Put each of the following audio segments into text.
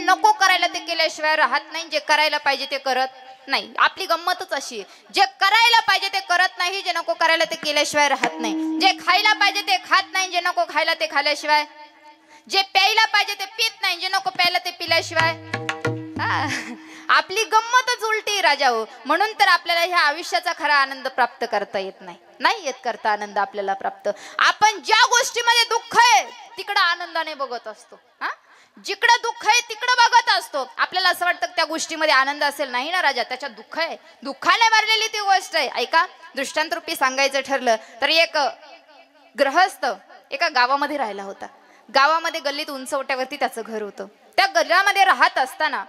नको करायला ते केल्याशिवाय राहत नाही, जे करायला पाहिजे ते करत नाही. आपली गंमतच अशी आहे, जे करायला पाहिजे ते करत नाही, जे नको करायला ते केल्याशिवाय राहत नाही. जे खायला पाहिजे ते खात नाही, जे नको खायला ते खाल्ल्याशिवाय. जे प्यायला पाहिजे ते पित नाही, जे नको प्यायला ते पिल्याशिवाय. आपली गंमतच उलटी राजा हो. म्हणून तर आपल्याला ह्या आयुष्याचा खरा आनंद प्राप्त करता येत नाही. नाही येत करता आनंद आपल्याला प्राप्त. आपण ज्या गोष्टीमध्ये दुःख आहे तिकडं आनंदाने बघत असतो. जिकडं दुःख आहे तिकडं बघत असतो. आपल्याला असं वाटतं त्या गोष्टीमध्ये आनंद असेल. नाही ना राजा, त्याच्यात दुःख आहे, दुःखाने भरलेली ती गोष्ट आहे. ऐका, दृष्टांतरूपी सांगायचं ठरलं तर एक गृहस्थ एका गावामध्ये राहिला होता. गावामध्ये गल्लीत उंचवट्यावरती त्याचं घर होतं. त्या घरामध्ये राहत असताना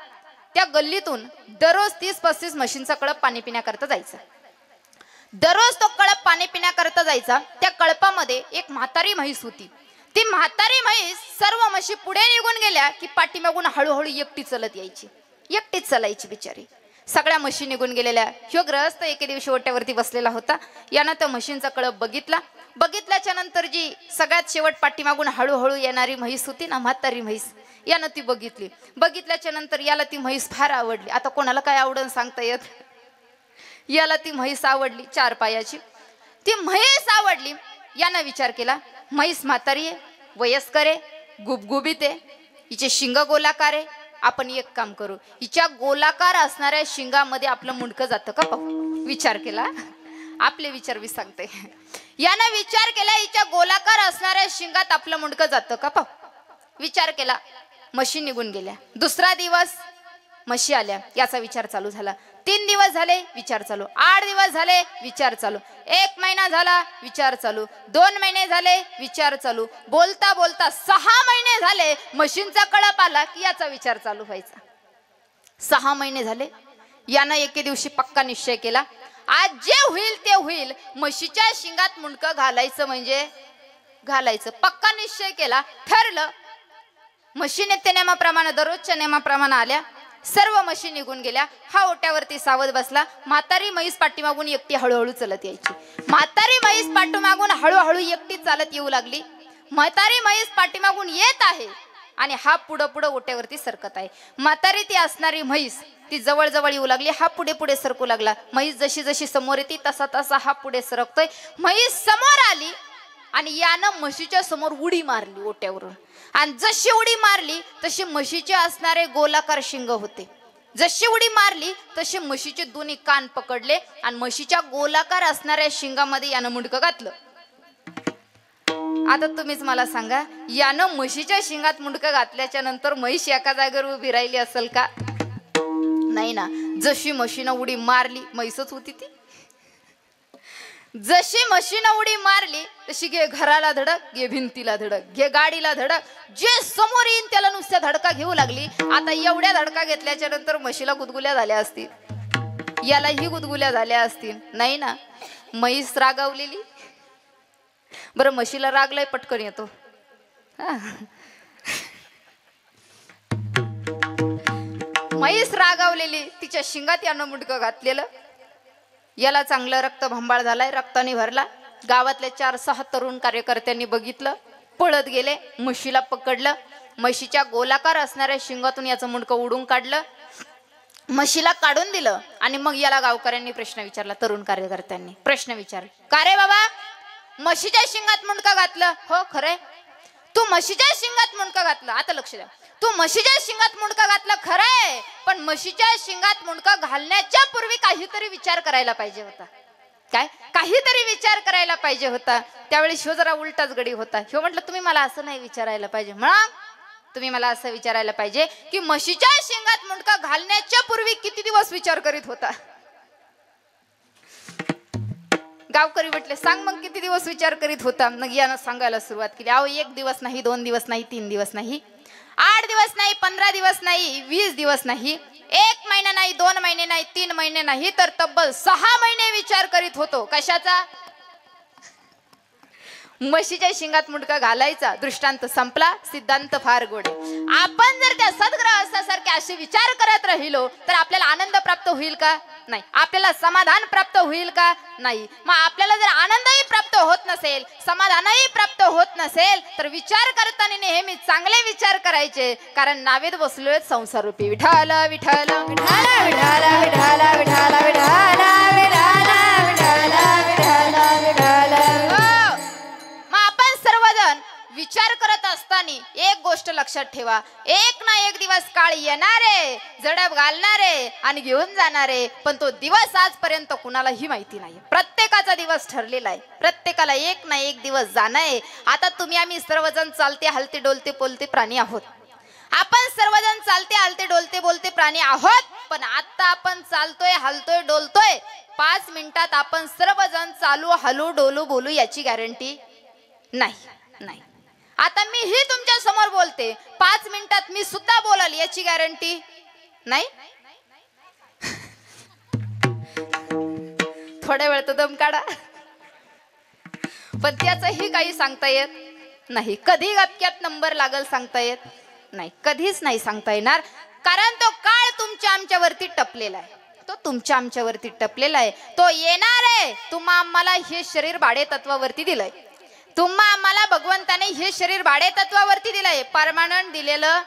त्या गल्लीतून दररोज 30-35 म्हशींचा कळप पाणी पिण्याकरता जायचा. दररोज तो कळप पाणी पिण्याकरता जायचा. त्या कळपामध्ये एक म्हातारी म्हैस होती. ती म्हातारी म्हैस सर्व म्हशी पुढे निघून गेल्या की पाठीमागून हळूहळू एकटी चलत यायची. एकटीच चालायची बिचारी. सगळ्या म्हशी निघून गेलेल्या. ह्यो ग्रहस्थ एके दिवशी ओट्यावरती बसलेला होता. यानं त्या म्हशींचा कळप बघितला. बघितल्याच्या नंतर जी सगळ्यात शेवट पाठीमागून हळूहळू येणारी म्हैस होती ना, म्हातारी म्हैस, यानं ती बघितली. बघितल्याच्या नंतर याला ती म्हैस फार आवडली. आता कोणाला काय आवडून सांगता येत. याला ती म्हैस आवडली, 4 पायाची. ती म्हैस आवडली. यानं विचार केला, म्हैस म्हातारी आहे, वयस्कर आहे, गुबगुबीत आहे, हिचे शिंग गोलाकार आहे. आपण एक काम करू, हिच्या गोलाकार असणाऱ्या शिंगामध्ये आपलं मुंडकं जातं का पाहू. विचार केला. आपले विचार मी सांगते. यानं विचार केला, हिच्या गोलाकार असणाऱ्या शिंगात आपलं मुंडकं जातं का पाहू. विचार केला. म्हशी निघून गेल्या. दुसरा दिवस म्हशी आल्या. याचा विचार चालू झाला. 3 दिवस झाले, विचार चालू. 8 दिवस झाले, विचार चालू. 1 महिना झाला, विचार चालू. 2 महिने झाले, विचार चालू. बोलता बोलता 6 महिने झाले. म्हशींचा कळप आला की याचा विचार चालू व्हायचा. 6 महिने झाले. यानं एके दिवशी पक्का निश्चय केला, आज जे होईल ते होईल, म्हशीच्या शिंगात मुंडकं घालायचं म्हणजे घालायचं. पक्का निश्चय केला. ठरलं. म्हशी नित्यनेमाप्रमाणे दररोजच्या नेमाप्रमाणे आल्या. सर्व म्हशी निघून गेल्या. हा ओट्यावरती सावध बसला. म्हातारी म्हैस पाठीमागून एकटी हळूहळू चालत यायची. म्हातारी म्हैस पाठीमागून हळूहळू एकटी चालत येऊ लागली. म्हातारी म्हैस पाठीमागून येत आहे आणि हा पुढं पुढं ओट्यावरती सरकत आहे. म्हातारी ती असणारी म्हैस ती जवळ जवळ येऊ लागली. हा पुढे पुढे सरकू लागला. म्हैस जशी जशी समोर येते तसा तसा हा पुढे सरकतोय. म्हैस समोर आली आणि यानं म्हशीच्या समोर उडी मारली ओट्यावरून. आणि जशी उडी मारली तशी म्हशीचे असणारे गोलाकार शिंग होते. जशी उडी मारली तसे म्हशीचे दोन्ही कान पकडले आणि म्हशीच्या गोलाकार असणाऱ्या शिंगामध्ये यानं मुंडकं घातलं. आता तुम्हीच मला सांगा, यानं म्हशीच्या शिंगात मुंडकं घातल्याच्या नंतर म्हैस एका जागेवर उभी राहिली असेल का. नाही ना. जशी म्हशीनं उडी मारली, म्हैसच होती ती. जशी म्हशीनं उडी मारली तशी घे घराला धडक, घे भिंतीला धडक, घे गाडीला धडक, जे समोर येईन त्याला नुसत्या धडका घेऊ लागली. आता एवढ्या धडका घेतल्याच्या नंतर म्हशीला गुदगुल्या झाल्या असतील, यालाही गुदगुल्या झाल्या असतील. नाही ना. म्हैस रागावलेली. बरं, म्हशीला रागलाय पटकन येतो. म्हैस रागावलेली, तिच्या शिंगात यानं मुंडकं घातलेलं. याला चांगलं रक्त भंबाळ झालाय, रक्ताने भरला. गावातल्या 4-6 तरुण कार्यकर्त्यांनी बघितलं, पळत गेले, म्हशीला पकडलं. म्हशीच्या गोलाकार असणाऱ्या शिंगातून याचं मुंडकं उडून काढलं, म्हशीला काढून दिलं. आणि मग याला गावकऱ्यांनी प्रश्न विचारला. तरुण कार्यकर्त्यांनी प्रश्न विचारला, का रे बाबा, म्हशीच्या शिंगात मुंडकं घातलं? हो खरंय. तू म्हशीच्या शिंगात मुंडकं घातलं. आता लक्ष द्या. तू म्हशीच्या शिंगात मुंडकं घातलं खरंय, पण म्हशीच्या शिंगात मुंडकं घालण्याच्या पूर्वी काहीतरी विचार करायला पाहिजे होता. काय? काहीतरी विचार करायला पाहिजे होता. त्यावेळी ह्यो जरा उलटाच गडी होता. ह्यो म्हटलं, तुम्ही मला असं नाही विचारायला पाहिजे. मग तुम्ही मला असं विचारायला पाहिजे की म्हशीच्या शिंगात मुंडकं घालण्याच्या पूर्वी किती दिवस विचार करीत होता. गावकरी म्हटले, सांग मग किती दिवस विचार करीत होता. मग यानं सांगायला सुरुवात केली, अहो 1 दिवस नाही, 2 दिवस नाही, 3 दिवस नाही, 8 दिवस नाही, 15 दिवस नाही, 20 दिवस नाही, 1 महिना नाही, 2 महिने नाही, 3 महिने नाही, तर तब्बल 6 महिने विचार करीत होतो. कशाचा? म्हशीच्या शिंगात मुंडका घालायचा. दृष्टांत संपला. सिद्धांत फार गोड. आपण जर त्या सद्ग्रहस्थासारख्या असे विचार करत राहिलो तर आपल्याला आनंद प्राप्त होईल का? नाही. आपल्याला समाधान प्राप्त होईल का? नाही. मग आपल्याला जर आनंदही प्राप्त होत नसेल, समाधानही प्राप्त होत नसेल, तर विचार करताना नेहमी चांगले विचार करायचे, कारण नावेत बसलोय संसार रूपी. विठ्ठल विठ्ठल विठ्ठल विठ्ठल विठ्ठल विठ्ठल विठ्ठल. मग आपण सर्वजण विचार करत असताना एक गोष्ट लक्षात ठेवा, एक ना एक दिवस काळ येणारे, झडप घालणारे आणि घेऊन जाणारे, पण तो दिवस आजपर्यंत कुणालाही माहिती नाही. प्रत्येकाचा दिवस ठरलेला आहे, प्रत्येकाला एक ना एक दिवस जाणं आहे. आता तुम्ही आम्ही सर्वजण चालते हलते डोलते बोलते प्राणी आहोत. आपण सर्वजण चालते हलते डोलते बोलते प्राणी आहोत, पण आता आपण चालतोय हलतोय डोलतोय, 5 मिनिटात आपण सर्वजण चालू हलू डोलू बोलू याची गॅरंटी नाही. नाही. आता मी ही तुमच्या समोर बोलते, 5 मिनिटात मी सुद्धा बोलल याची गॅरंटी नाही. थोड्या वेळ तर दम काढा. पण त्याचंही काही सांगता येत नाही. कधी गपक्यात नंबर लागल सांगता येत नाही, कधीच नाही सांगता येणार. कारण तो काळ तुमच्या आमच्यावरती टपलेला आहे, तो तुमच्या आमच्यावरती टपलेला आहे. तो येणार आहे. तुम्हा आम्हाला हे शरीर भाडे तत्वावरती दिलंय, तुम्हा आम्हाला भगवंताने हे शरीर भाडे तत्वावरती दिलंय, परमानंट दिलेलं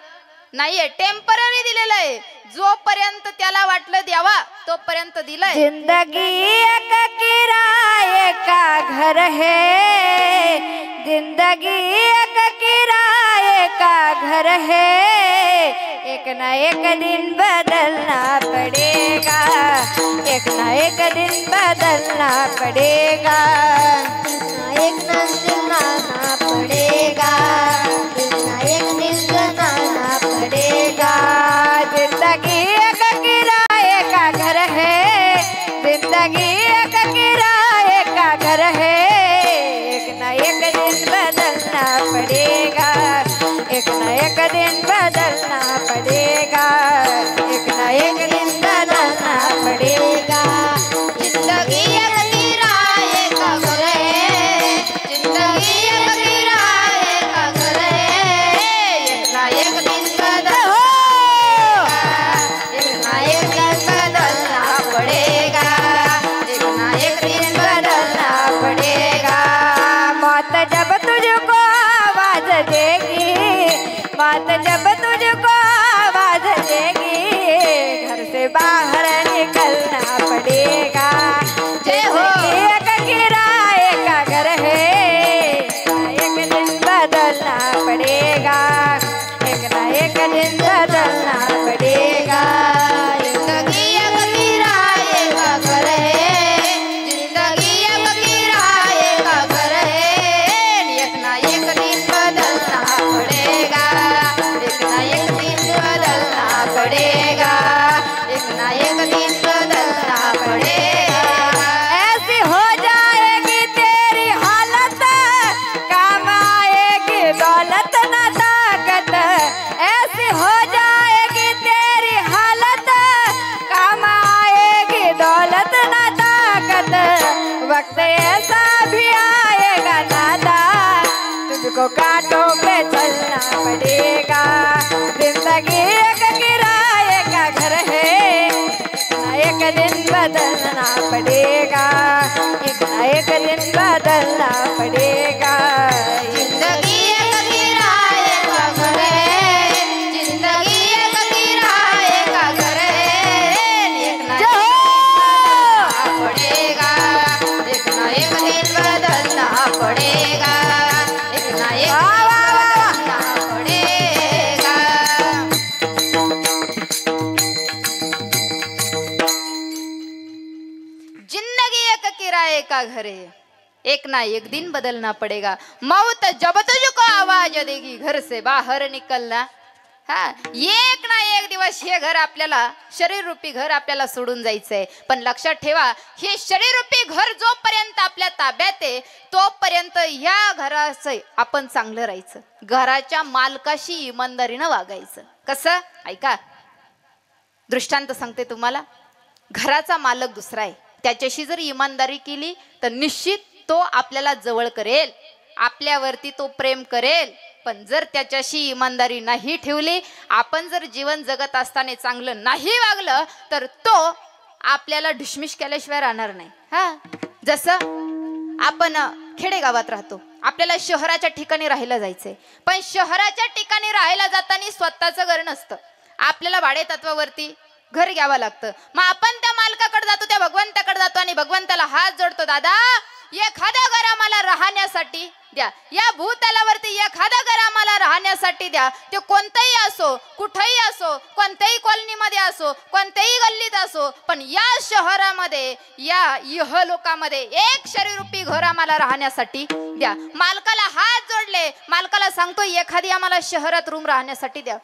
नाहीये, टेम्पररी दिलेलं आहे. जोपर्यंत त्याला वाटलं द्यावा तोपर्यंत दिलंय. जिंदगी एक किराए का घर है, जिंदगी एक किराए का घर है, एक ना एक दिन बदलना पड़ेगा, एक ना एक दिन बदलना पड़ेगा, एक ना जलाना पड़ेगा, एक ना एक दिन जलाना पड़ेगा. जिंदगी एक किराए का घर है, जिंदगी एक किराए का घर है, एक ना एक दिन बदलना पड़ेगा, एक ना एक दिन बदलना पड़ेगा, एक ना एक दिन बदलना पड़ेगा. जिंदगी एक किराए का घर है, जिंदगी एक किराए का घर है, एक ना एक दिन बदलना पड़ेगा, एक ना एक दिन बदलना पड़ेगा. मौत जब तुझको आवाज देगी, मौत जब तुझको आवाज देगी, घर से बाहर निकलना पड़ेगा. जय हो. एक किराए का घर है, एक दिन बदलना पड़ेगा, एक ना एक दिन बदलना पड़ेगा. जिंदगी एक किराए का घर है, जिंदगी एक किराए का घर है, एक ना एक दिन बदलना पड़ेगा, एक ना एक दिन बदलना पड़ेगा, एक ना एक दिन बदलना पड़ेगा. ऐसी हो जाएगी तेरी हालत, काम आएगी दौलत न ताकत, ऐसी हो जाएगी तेरी हालत, काम आएगी दौलत न ताकत. वक्त ऐसा भी आएगा नादा, तुझको कांटों पे चलना पड़ेगा. जिंदगी एक किराए का घर है, एक दिन बदलना पड़ेगा, एक ना एक दिन बदलना पड़ेगा. जिंदगी एक किराए का घर है, जिंदगी एक किराए का घर है, एक ना पड़ेगा, एक ना एक दिन बदलना पड़ेगा, एक ना एक बदलना पड़ेगा. जिंदगी एक किराए का घर है, एक ना एक दिन बदलना पड़ेगा. मौत जब तुझको आवाज देगी, घर से बाहर निकलना. हा, एक ना एक दिवस हे घर आपल्याला, शरीर रूपी घर आपल्याला सोडून जायचंय. पण लक्षात ठेवा, हे शरीर रूपी घर जोपर्यंत आपल्या ताब्यात आहे तोपर्यंत या घराचं आपण चांगलं राहायचं, घराच्या मालकाशी इमानदारीनं वागायचं. कसं? ऐका, दृष्टांत सांगते तुम्हाला. घराचा मालक दुसरा आहे, त्याच्याशी जर इमानदारी केली तर निश्चित तो आपल्याला जवळ करेल. आपल्यावरती तो प्रेम करेल, पण जर त्याच्याशी इमानदारी नाही ठेवली, आपण जर जीवन जगत असताना चांगलं नाही वागलं, तर तो आपल्याला ढिशमिश केल्याशिवाय राहणार नाही. जसं आपण खेडेगावात राहतो, आपल्याला शहराच्या ठिकाणी राहायला जायचंय, पण शहराच्या ठिकाणी राहायला जाताना स्वतःचं घर नसतं, आपल्याला भाडे तत्वावरती घर घ्यावं लागतं. मग आपण त्या मालकाकडे जातो, त्या भगवंताकडे जातो आणि भगवंताला हात जोडतो, दादा एखादं घर आम्हाला राहण्यासाठी द्या, या भूतलावरती एखादं घर आम्हाला राहण्यासाठी द्या. ते कोणतंही असो, कुठेही असो, कोणत्याही कॉलनीमध्ये असो, कोणत्याही गल्लीत असो, पण या शहरामध्ये, या इहलोकामध्ये एक शरीररूपी घर आम्हाला राहण्यासाठी द्या. मालकाला हात जोडले, मालकाला सांगतो एखादी आम्हाला शहरात रूम राहण्यासाठी द्या.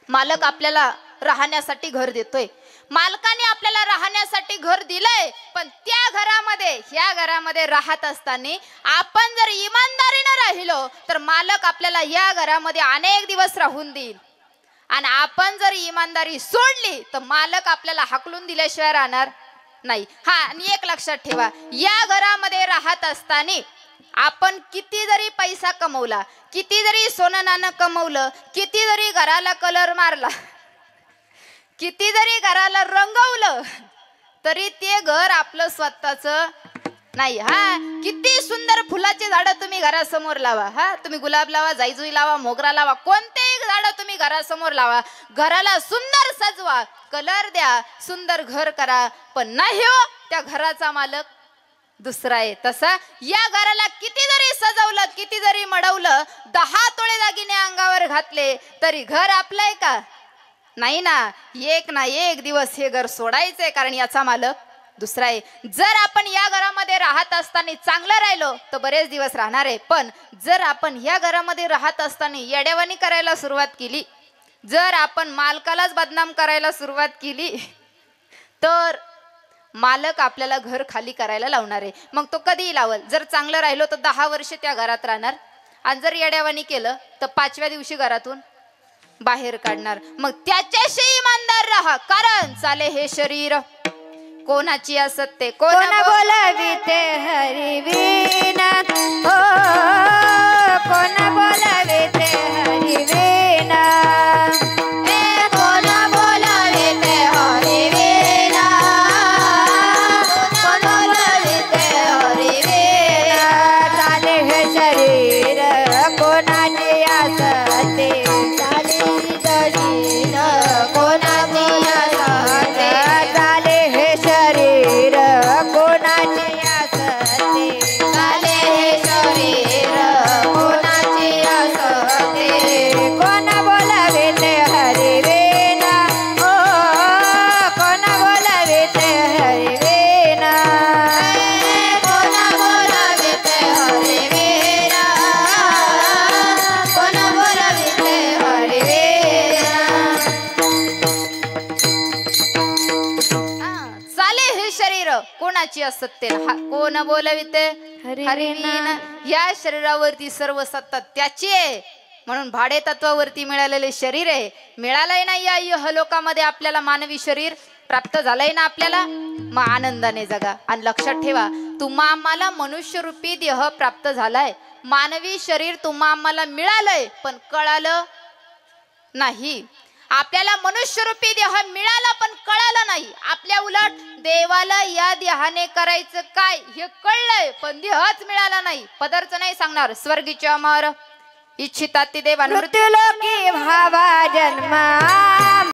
मालक आपल्याला राहण्यासाठी घर देतोय, मालकाने आपल्याला राहण्यासाठी घर दिलंय, पण त्या घरामध्ये, ह्या घरामध्ये राहत असताना आपण जर इमानदारीनं राहिलो तर मालक आपल्याला या घरामध्ये अनेक दिवस राहून देईल. आणि आपण जर इमानदारी सोडली तर मालक आपल्याला हाकलून दिल्याशिवाय राहणार नाही. आणि एक लक्षात ठेवा, या घरामध्ये राहत असताना आपण किती जरी पैसा कमवला, किती जरी सोनं नाणं कमवलं, किती जरी घराला कलर मारला, किती जरी घराला रंगवलं, तरी ते घर आपलं स्वतःचं नाही. किती सुंदर फुलाचे झाडं तुम्ही घरासमोर लावा, तुम्ही गुलाब लावा, जाईजुई लावा, मोगरा लावा, कोणतेही झाडं तुम्ही घरासमोर लावा, घराला सुंदर सजवा, कलर द्या, सुंदर घर करा, पण नाही हो, त्या घराचा मालक दुसरा आहे. तसा या घराला किती जरी सजवलं, किती जरी मडवलं, 10 तोळे दागिने अंगावर घातले, तरी घर आपलंय का? नाही ना. एक ना एक दिवस हे घर सोडायचंय, कारण याचा मालक दुसरा आहे. जर आपण या घरामध्ये राहत असताना चांगलं राहिलो तर बरेच दिवस राहणार आहे, पण जर आपण या घरामध्ये राहत असताना येडेवानी करायला सुरुवात केली, जर आपण मालकालाच बदनाम करायला सुरुवात केली, तर मालक आपल्याला घर खाली करायला लावणार आहे. मग तो कधीही लावल. जर चांगलं राहिलो तर 10 वर्ष त्या घरात राहणार, आणि जर येड्यावानी केलं तर 5व्या दिवशी घरातून बाहेर काढणार. मग त्याच्याशी इमानदार राहा, कारण चाले हे शरीर कोणाची असते, कोण बोलाविते हरिवीना, हो कोण बोलाविते हरिवीना, कोण बोलाविते हरिवीना, कोण बोलाविते हरिवीना. चाले हे शरीर कोणाची असते, चाले शरीर कोणाची असते, चाले हे शरीर कोणाची असते, चाले हे शरीर कोणाची असते. कोण बोलाविते हरिवीना, ओ कोण बोलाविते हरिवीना, कोण बोलाविते हरिवीना, कोण बोलाविते हरिवीना. चाले हे शरीर कोणाची असते, कोण बोलविते हरिवीना. या शरीरावरती सर्व सत्ता त्याची आहे, म्हणून भाडे तत्वावरती मिळालेले शरीर आहे. मिळालंय ना या इहलोकामध्ये आपल्याला मानवी शरीर प्राप्त झालंय ना आपल्याला, मग आनंदाने जगा. आणि लक्षात ठेवा, तुम्हा आम्हाला मनुष्य रूपी देह प्राप्त झालाय, मानवी शरीर तुम्हा आम्हाला मिळालंय, पण कळालं नाही. आपल्याला मनुष्य रूपी देह मिळाला पण कळालं नाही. आपल्या उलट देवाला या देहाने करायचं काय हे कळलंय, पण देहच मिळाला नाही. पदरच नाही सांगणार, स्वर्गीच्या अमर इच्छितात ते देवा मृत्युलोकी भावा जन्म